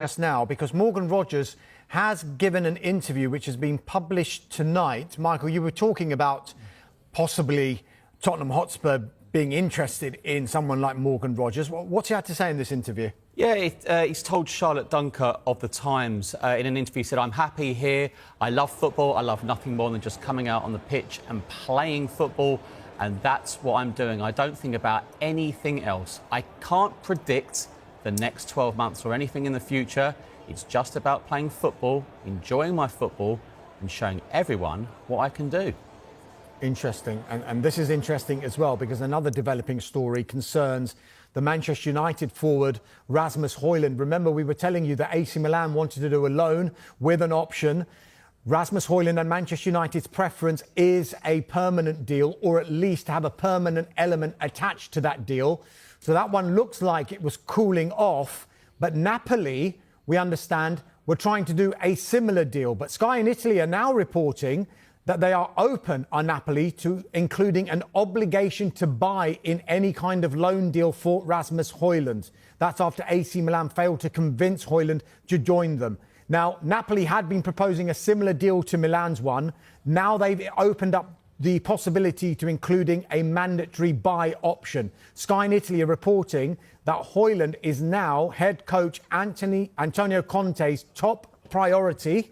us now because Morgan Rogers has given an interview which has been published tonight. Michael, you were talking about possibly Tottenham Hotspur being interested in someone like Morgan Rogers. What's he had to say in this interview? Yeah, he's told Charlotte Dunker of The Times in an interview, he said, "I'm happy here. I love football. I love nothing more than just coming out on the pitch and playing football. And that's what I'm doing. I don't think about anything else. I can't predict the next 12 months or anything in the future. It's just about playing football, enjoying my football and showing everyone what I can do." Interesting. And this is interesting as well because another developing story concerns the Manchester United forward Rasmus Højlund. Remember, we were telling you that AC Milan wanted to do a loan with an option. Rasmus Højlund and Manchester United's preference is a permanent deal, or at least have a permanent element attached to that deal. So that one looks like it was cooling off. But Napoli, we understand, were trying to do a similar deal. But Sky in Italy are now reporting that they are open, on Napoli, to including an obligation to buy in any kind of loan deal for Rasmus Højlund. That's after AC Milan failed to convince Højlund to join them. Now, Napoli had been proposing a similar deal to Milan's one. Now they've opened up the possibility to including a mandatory buy option. Sky in Italy are reporting that Højlund is now head coach Antonio Conte's top priority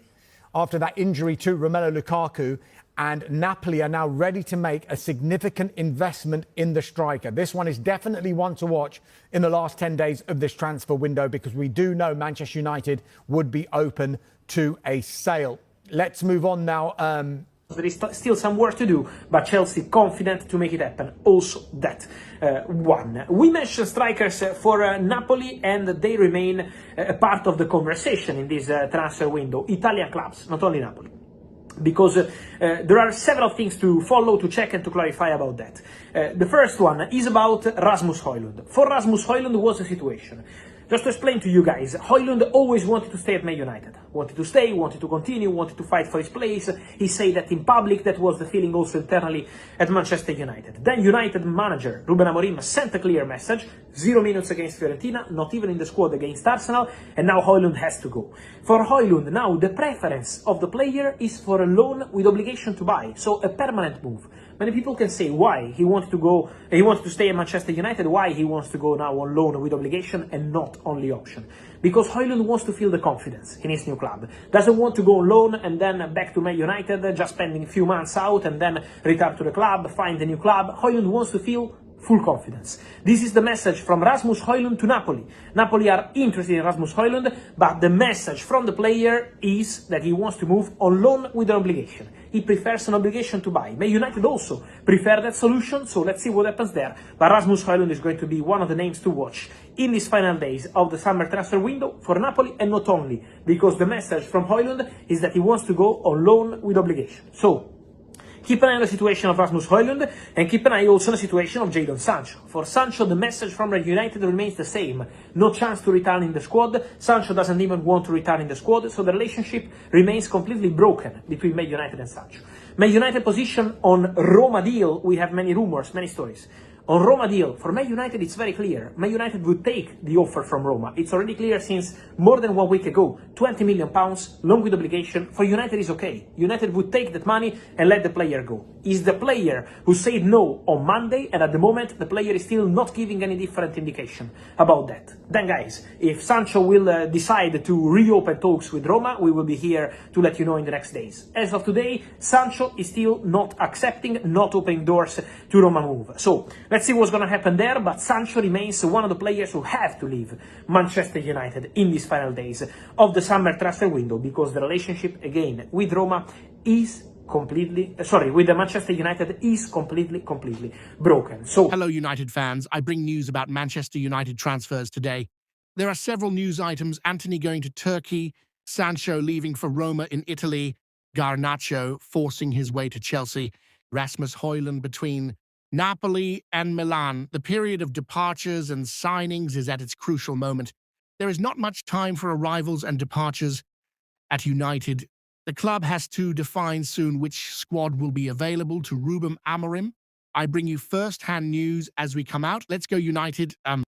after that injury to Romelu Lukaku, and Napoli are now ready to make a significant investment in the striker. This one is definitely one to watch in the last 10 days of this transfer window because we do know Manchester United would be open to a sale. Let's move on now. There is still some work to do, but Chelsea confident to make it happen. Also that one. We mentioned strikers for Napoli, and they remain a part of the conversation in this transfer window. Italian clubs, not only Napoli. Because there are several things to follow, to check and to clarify about that. The first one is about Rasmus Højlund. For Rasmus Højlund, what's the situation? Just to explain to you guys, Højlund always wanted to stay at Man United. Wanted to stay, wanted to continue, wanted to fight for his place. He said that in public. That was the feeling also internally at Manchester United. Then United manager Ruben Amorim sent a clear message. 0 minutes against Fiorentina, not even in the squad against Arsenal, and now Højlund has to go. For Højlund, now the preference of the player is for a loan with obligation to buy, so a permanent move. Many people can say why he wanted to stay at Manchester United, why he wants to go now on loan with obligation and not only option. Because Højlund wants to feel the confidence in his new club. Doesn't want to go on loan and then back to Man United, just spending a few months out and then return to the club, find a new club. Højlund wants to feel full confidence. This is the message from Rasmus Højlund to Napoli. Napoli are interested in Rasmus Højlund, but the message from the player is that he wants to move on loan with an obligation. He prefers an obligation to buy. Man United also prefer that solution, so let's see what happens there. But Rasmus Højlund is going to be one of the names to watch in these final days of the summer transfer window for Napoli, and not only, because the message from Højlund is that he wants to go on loan with obligation. So, keep an eye on the situation of Rasmus Højlund, and keep an eye also on the situation of Jadon Sancho. For Sancho, the message from Man United remains the same. No chance to return in the squad. Sancho doesn't even want to return in the squad, so the relationship remains completely broken between Man United and Sancho. Man United position on Roma deal, we have many rumors, many stories. On Roma deal, for Man United it's very clear. Man United would take the offer from Roma. It's already clear since more than 1 week ago. £20 million, loan with obligation. For United is okay. United would take that money and let the player go. Is the player who said no on Monday, and at the moment the player is still not giving any different indication about that. Then guys, if Sancho will decide to reopen talks with Roma, we will be here to let you know in the next days. As of today, Sancho is still not accepting, not opening doors to Roma move. So, let's see what's going to happen there, but Sancho remains one of the players who have to leave Manchester United in these final days of the summer transfer window, because the relationship, again, with Roma is with the Manchester United is completely broken. So, hello, United fans. I bring news about Manchester United transfers today. There are several news items. Antony going to Turkey, Sancho leaving for Roma in Italy, Garnacho forcing his way to Chelsea, Rasmus Højlund between Napoli and Milan. The period of departures and signings is at its crucial moment. There is not much time for arrivals and departures at United. The club has to define soon which squad will be available to Ruben Amorim. I bring you first-hand news as we come out. Let's go United.